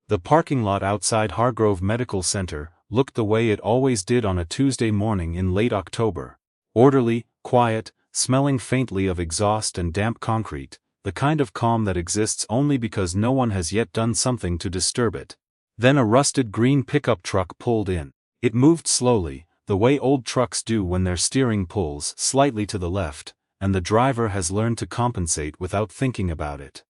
The parking lot outside Hargrove Medical Center looked the way it always did on a Tuesday morning in late October. Orderly, quiet, smelling faintly of exhaust and damp concrete, the kind of calm that exists only because no one has yet done something to disturb it. Then a rusted green pickup truck pulled in. It moved slowly, the way old trucks do when their steering pulls slightly to the left, and the driver has learned to compensate without thinking about it.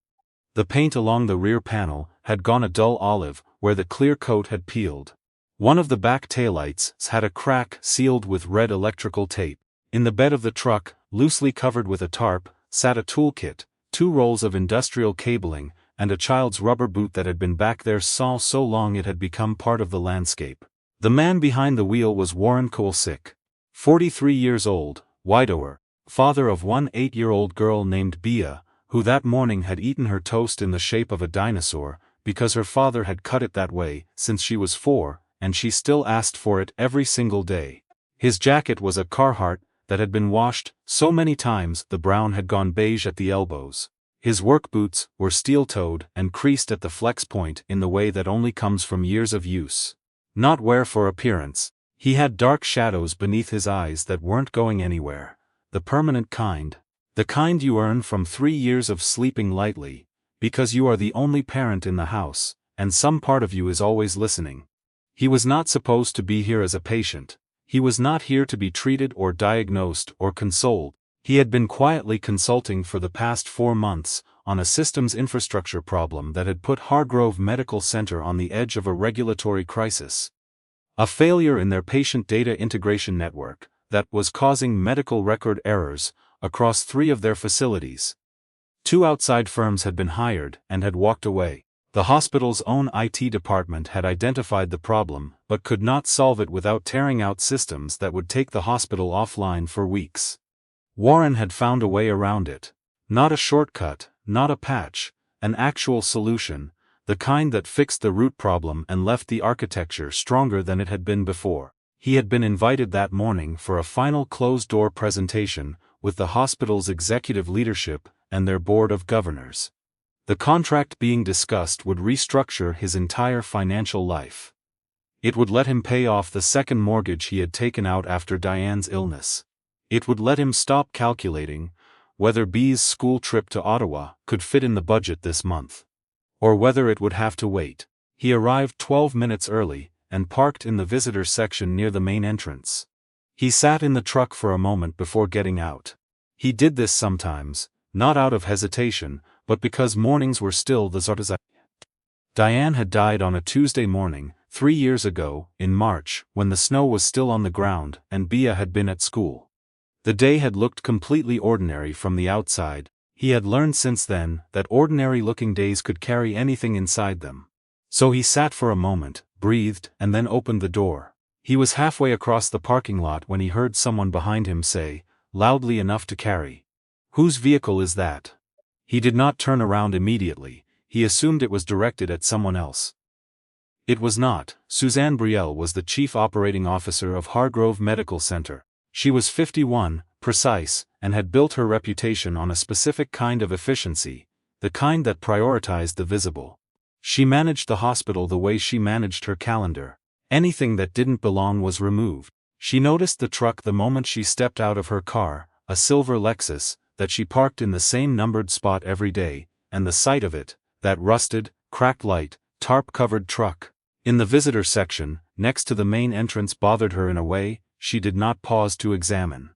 The paint along the rear panel had gone a dull olive where the clear coat had peeled. One of the back taillights had a crack sealed with red electrical tape. In the bed of the truck, loosely covered with a tarp, sat a toolkit, 2 rolls of industrial cabling, and a child's rubber boot that had been back there so long it had become part of the landscape. The man behind the wheel was Warren Kolsick, 43 years old, widower, father of one 8-year-old girl named Bea, who that morning had eaten her toast in the shape of a dinosaur, because her father had cut it that way since she was 4, and she still asked for it every single day. His jacket was a Carhartt that had been washed so many times the brown had gone beige at the elbows. His work boots were steel-toed and creased at the flex point in the way that only comes from years of use. Not wear for appearance. He had dark shadows beneath his eyes that weren't going anywhere. The permanent kind. The kind you earn from 3 years of sleeping lightly, because you are the only parent in the house, and some part of you is always listening. He was not supposed to be here as a patient. He was not here to be treated or diagnosed or consoled. He had been quietly consulting for the past 4 months on a systems infrastructure problem that had put Hargrove Medical Center on the edge of a regulatory crisis. A failure in their patient data integration network that was causing medical record errors across 3 of their facilities. 2 outside firms had been hired and had walked away. The hospital's own IT department had identified the problem but could not solve it without tearing out systems that would take the hospital offline for weeks. Warren had found a way around it. Not a shortcut, not a patch, an actual solution, the kind that fixed the root problem and left the architecture stronger than it had been before. He had been invited that morning for a final closed-door presentation with the hospital's executive leadership and their board of governors. The contract being discussed would restructure his entire financial life. It would let him pay off the second mortgage he had taken out after Diane's illness. It would let him stop calculating whether Bea's school trip to Ottawa could fit in the budget this month, or whether it would have to wait. He arrived 12 minutes early and parked in the visitor section near the main entrance. He sat in the truck for a moment before getting out. He did this sometimes, not out of hesitation, but because mornings were still the Zartazai. Diane had died on a Tuesday morning, 3 years ago, in March, when the snow was still on the ground and Bea had been at school. The day had looked completely ordinary from the outside. He had learned since then that ordinary-looking days could carry anything inside them. So he sat for a moment, breathed, and then opened the door. He was halfway across the parking lot when he heard someone behind him say, loudly enough to carry, "Whose vehicle is that?" He did not turn around immediately. He assumed it was directed at someone else. It was not. Suzanne Brielle was the chief operating officer of Hargrove Medical Center. She was 51, precise, and had built her reputation on a specific kind of efficiency, the kind that prioritized the visible. She managed the hospital the way she managed her calendar. Anything that didn't belong was removed. She noticed the truck the moment she stepped out of her car, a silver Lexus, that she parked in the same numbered spot every day, and the sight of it, that rusted, cracked light, tarp-covered truck, in the visitor section, next to the main entrance bothered her in a way she did not pause to examine.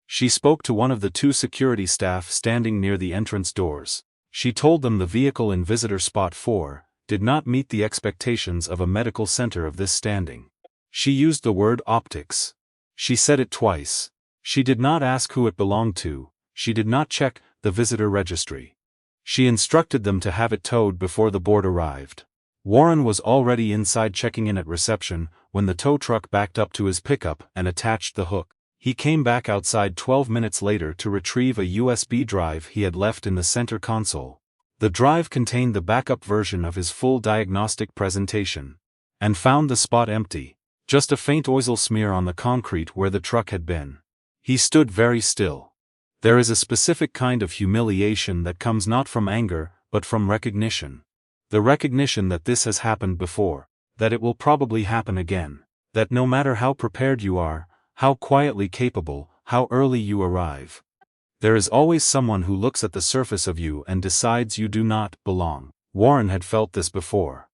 She spoke to one of the 2 security staff standing near the entrance doors. She told them the vehicle in visitor spot 4 did not meet the expectations of a medical center of this standing. She used the word optics. She said it twice. She did not ask who it belonged to. She did not check the visitor registry. She instructed them to have it towed before the board arrived. Warren was already inside checking in at reception when the tow truck backed up to his pickup and attached the hook. He came back outside 12 minutes later to retrieve a USB drive he had left in the center console. The drive contained the backup version of his full diagnostic presentation, and found the spot empty, just a faint oil smear on the concrete where the truck had been. He stood very still. There is a specific kind of humiliation that comes not from anger but from recognition. The recognition that this has happened before, that it will probably happen again, that no matter how prepared you are, how quietly capable, how early you arrive, there is always someone who looks at the surface of you and decides you do not belong. Warren had felt this before.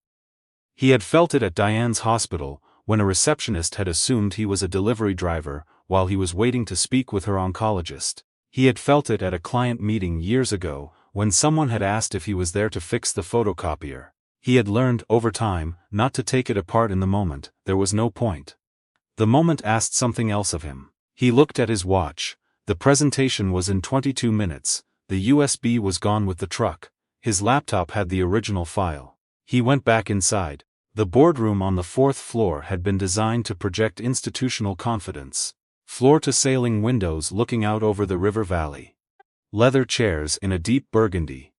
He had felt it at Diane's hospital, when a receptionist had assumed he was a delivery driver while he was waiting to speak with her oncologist. He had felt it at a client meeting years ago, when someone had asked if he was there to fix the photocopier. He had learned, over time, not to take it apart in the moment. There was no point. The moment asked something else of him. He looked at his watch. The presentation was in 22 minutes, the USB was gone with the truck, his laptop had the original file. He went back inside. The boardroom on the 4th floor had been designed to project institutional confidence. Floor-to-ceiling windows looking out over the river valley. Leather chairs in a deep burgundy.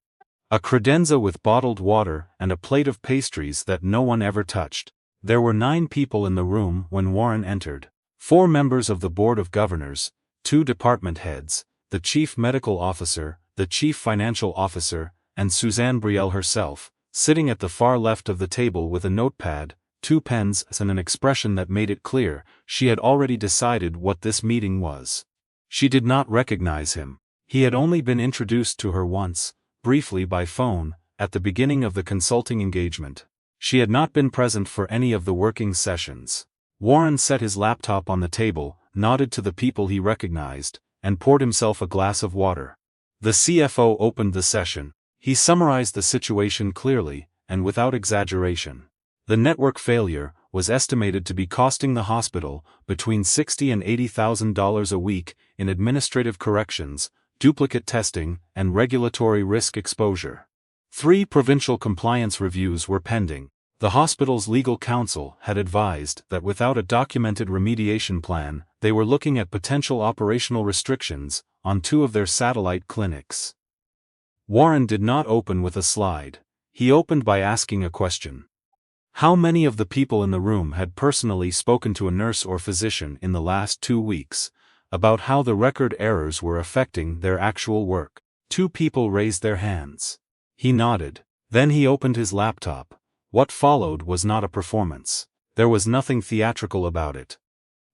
A credenza with bottled water and a plate of pastries that no one ever touched. There were 9 people in the room when Warren entered. 4 members of the Board of Governors, 2 department heads, the Chief Medical Officer, the Chief Financial Officer, and Suzanne Brielle herself, sitting at the far left of the table with a notepad, 2 pens and an expression that made it clear she had already decided what this meeting was. She did not recognize him. He had only been introduced to her once, briefly by phone, at the beginning of the consulting engagement. She had not been present for any of the working sessions. Warren set his laptop on the table, nodded to the people he recognized, and poured himself a glass of water. The CFO opened the session. He summarized the situation clearly, and without exaggeration. The network failure was estimated to be costing the hospital between $60,000 and $80,000 a week in administrative corrections, duplicate testing, and regulatory risk exposure. 3 provincial compliance reviews were pending. The hospital's legal counsel had advised that without a documented remediation plan, they were looking at potential operational restrictions on 2 of their satellite clinics. Warren did not open with a slide. He opened by asking a question. How many of the people in the room had personally spoken to a nurse or physician in the last 2 weeks about how the record errors were affecting their actual work? 2 people raised their hands. He nodded. Then he opened his laptop. What followed was not a performance. There was nothing theatrical about it.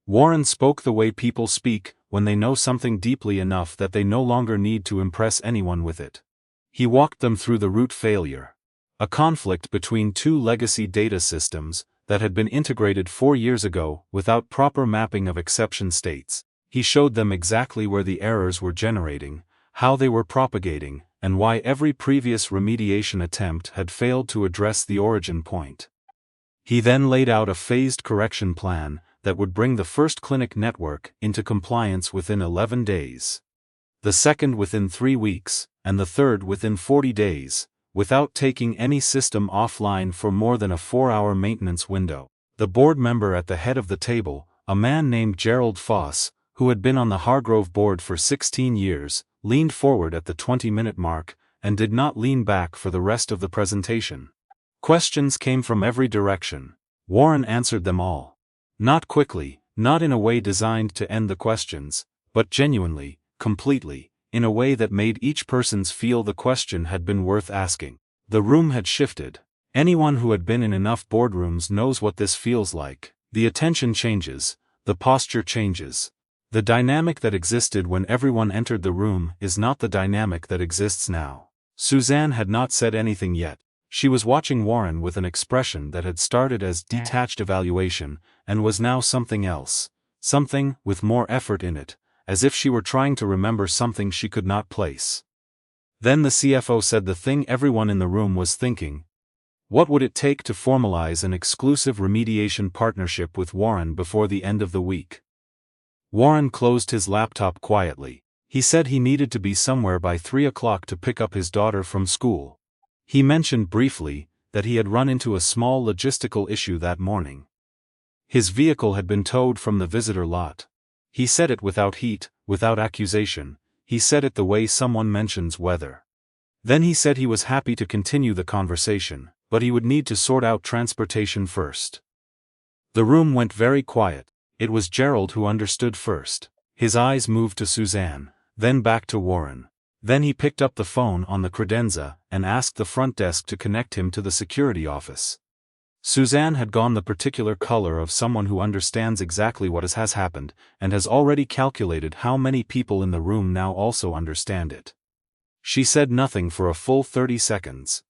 Warren spoke the way people speak when they know something deeply enough that they no longer need to impress anyone with it. He walked them through the root failure. A conflict between 2 legacy data systems that had been integrated 4 years ago without proper mapping of exception states. He showed them exactly where the errors were generating, how they were propagating, and why every previous remediation attempt had failed to address the origin point. He then laid out a phased correction plan that would bring the first clinic network into compliance within 11 days. The second within 3 weeks, and the third within 40 days, without taking any system offline for more than a 4-hour maintenance window. The board member at the head of the table, a man named Gerald Foss, who had been on the Hargrove board for 16 years, leaned forward at the 20-minute mark, and did not lean back for the rest of the presentation. Questions came from every direction. Warren answered them all. Not quickly, not in a way designed to end the questions, but genuinely, completely, in a way that made each person's feel the question had been worth asking. The room had shifted. Anyone who had been in enough boardrooms knows what this feels like. The attention changes, the posture changes. The dynamic that existed when everyone entered the room is not the dynamic that exists now. Suzanne had not said anything yet. She was watching Warren with an expression that had started as detached evaluation and was now something else, something with more effort in it, as if she were trying to remember something she could not place. Then the CFO said the thing everyone in the room was thinking. What would it take to formalize an exclusive remediation partnership with Warren before the end of the week? Warren closed his laptop quietly. He said he needed to be somewhere by 3 o'clock to pick up his daughter from school. He mentioned briefly that he had run into a small logistical issue that morning. His vehicle had been towed from the visitor lot. He said it without heat, without accusation. He said it the way someone mentions weather. Then he said he was happy to continue the conversation, but he would need to sort out transportation first. The room went very quiet. It was Gerald who understood first. His eyes moved to Suzanne, then back to Warren. Then he picked up the phone on the credenza and asked the front desk to connect him to the security office. Suzanne had gone the particular color of someone who understands exactly what has happened, and has already calculated how many people in the room now also understand it. She said nothing for a full 30 seconds.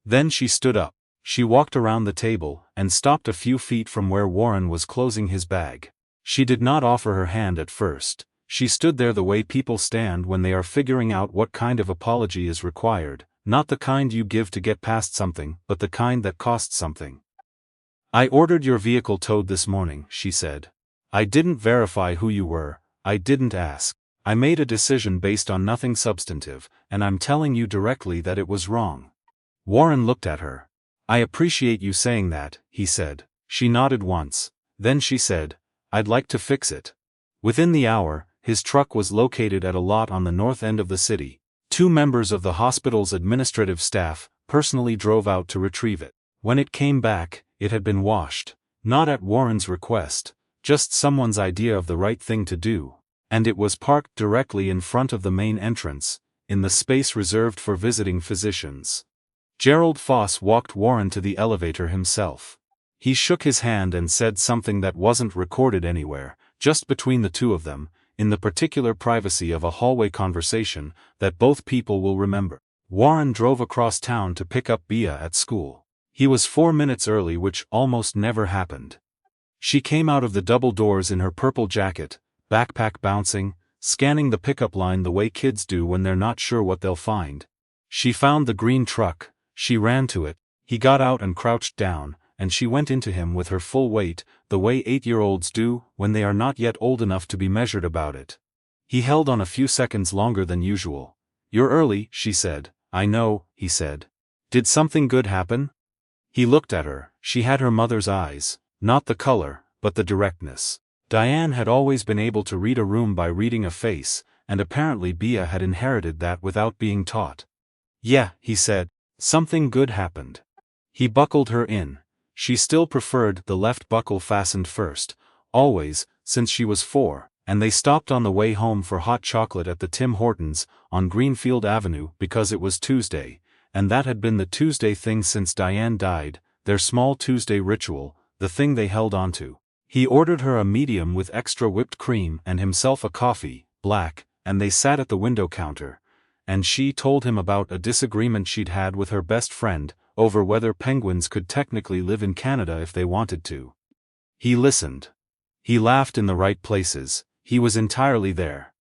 Then she stood up. She walked around the table, and stopped a few feet from where Warren was closing his bag. She did not offer her hand at first. She stood there the way people stand when they are figuring out what kind of apology is required, not the kind you give to get past something, but the kind that costs something. "I ordered your vehicle towed this morning," she said. "I didn't verify who you were, I didn't ask. I made a decision based on nothing substantive, and I'm telling you directly that it was wrong." Warren looked at her. "I appreciate you saying that," he said. She nodded once. Then she said, "I'd like to fix it." Within the hour, his truck was located at a lot on the north end of the city. 2 members of the hospital's administrative staff personally drove out to retrieve it. When it came back, it had been washed, not at Warren's request, just someone's idea of the right thing to do, and it was parked directly in front of the main entrance, in the space reserved for visiting physicians. Gerald Foss walked Warren to the elevator himself. He shook his hand and said something that wasn't recorded anywhere, just between the two of them, in the particular privacy of a hallway conversation that both people will remember. Warren drove across town to pick up Bea at school. He was 4 minutes early, which almost never happened. She came out of the double doors in her purple jacket, backpack bouncing, scanning the pickup line the way kids do when they're not sure what they'll find. She found the green truck, she ran to it, he got out and crouched down, and she went into him with her full weight, the way 8-year-olds do when they are not yet old enough to be measured about it. He held on a few seconds longer than usual. "You're early," she said. "I know," he said. "Did something good happen?" He looked at her. She had her mother's eyes, not the color, but the directness. Diane had always been able to read a room by reading a face, and apparently Bea had inherited that without being taught. "Yeah," he said. "Something good happened." He buckled her in. She still preferred the left buckle fastened first, always, since she was 4, and they stopped on the way home for hot chocolate at the Tim Hortons on Greenfield Avenue because it was Tuesday, and that had been the Tuesday thing since Diane died, their small Tuesday ritual, the thing they held onto. He ordered her a medium with extra whipped cream and himself a coffee, black, and they sat at the window counter, and she told him about a disagreement she'd had with her best friend over whether penguins could technically live in Canada if they wanted to. He listened. He laughed in the right places. He was entirely there.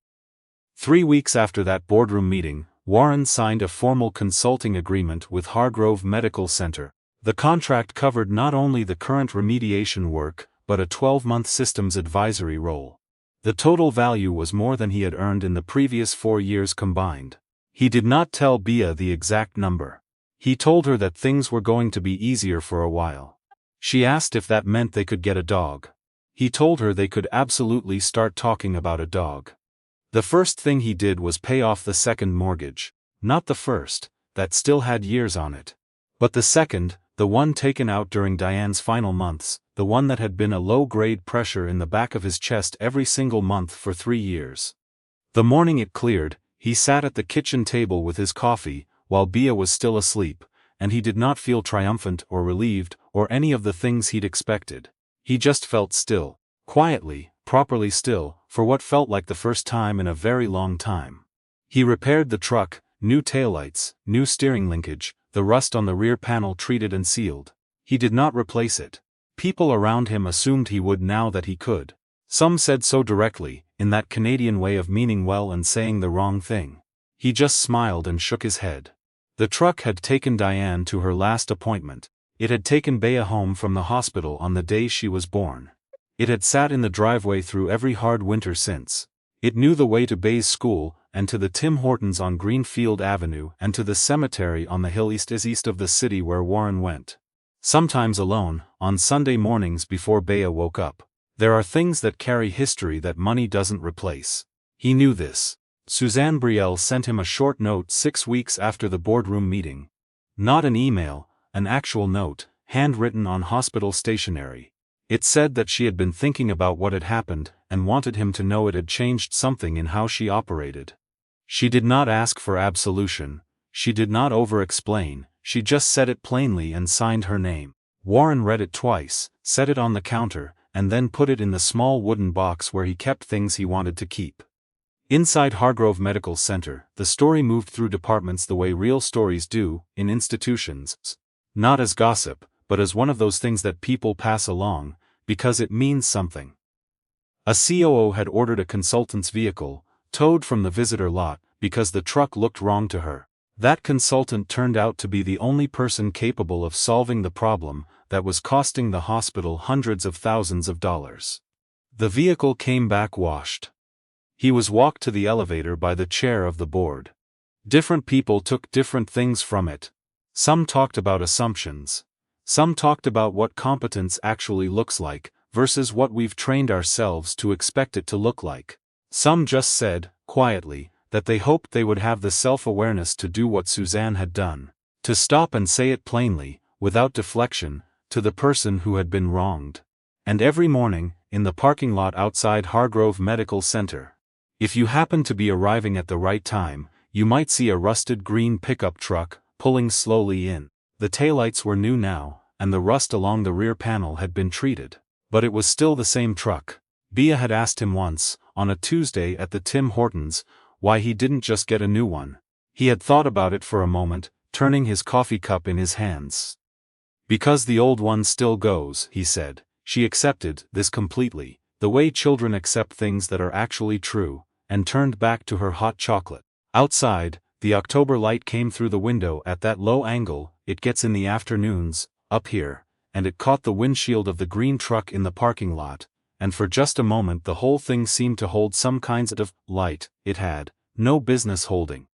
3 weeks after that boardroom meeting, Warren signed a formal consulting agreement with Hargrove Medical Center. The contract covered not only the current remediation work, but a 12-month systems advisory role. The total value was more than he had earned in the previous 4 years combined. He did not tell Bea the exact number. He told her that things were going to be easier for a while. She asked if that meant they could get a dog. He told her they could absolutely start talking about a dog. The first thing he did was pay off the second mortgage. Not the first, that still had years on it. But the second, the one taken out during Diane's final months, the one that had been a low-grade pressure in the back of his chest every single month for 3 years. The morning it cleared, he sat at the kitchen table with his coffee, while Bea was still asleep, and he did not feel triumphant or relieved, or any of the things he'd expected. He just felt still, quietly, properly still, for what felt like the first time in a very long time. He repaired the truck, new taillights, new steering linkage, the rust on the rear panel treated and sealed. He did not replace it. People around him assumed he would now that he could. Some said so directly, in that Canadian way of meaning well and saying the wrong thing. He just smiled and shook his head. The truck had taken Diane to her last appointment. It had taken Bea home from the hospital on the day she was born. It had sat in the driveway through every hard winter since. It knew the way to Bea's school, and to the Tim Hortons on Greenfield Avenue, and to the cemetery on the hill east of the city where Warren went. Sometimes alone, on Sunday mornings before Bea woke up. There are things that carry history that money doesn't replace. He knew this. Suzanne Brielle sent him a short note 6 weeks after the boardroom meeting. Not an email, an actual note, handwritten on hospital stationery. It said that she had been thinking about what had happened, and wanted him to know it had changed something in how she operated. She did not ask for absolution, she did not over-explain, she just said it plainly and signed her name. Warren read it twice, set it on the counter, and then put it in the small wooden box where he kept things he wanted to keep. Inside Hargrove Medical Center, the story moved through departments the way real stories do, in institutions. Not as gossip, but as one of those things that people pass along, because it means something. A COO had ordered a consultant's vehicle, towed from the visitor lot, because the truck looked wrong to her. That consultant turned out to be the only person capable of solving the problem that was costing the hospital hundreds of thousands of dollars. The vehicle came back washed. He was walked to the elevator by the chair of the board. Different people took different things from it. Some talked about assumptions. Some talked about what competence actually looks like, versus what we've trained ourselves to expect it to look like. Some just said, quietly, that they hoped they would have the self-awareness to do what Suzanne had done. To stop and say it plainly, without deflection, to the person who had been wronged. And every morning, in the parking lot outside Hargrove Medical Center, if you happened to be arriving at the right time, you might see a rusted green pickup truck, pulling slowly in. The taillights were new now, and the rust along the rear panel had been treated. But it was still the same truck. Bea had asked him once, on a Tuesday at the Tim Hortons, why he didn't just get a new one. He had thought about it for a moment, turning his coffee cup in his hands. Because the old one still goes, he said. She accepted this completely, the way children accept things that are actually true, and turned back to her hot chocolate. Outside, the October light came through the window at that low angle it gets in the afternoons, up here, and it caught the windshield of the green truck in the parking lot, and for just a moment the whole thing seemed to hold some kinds of light it had no business holding.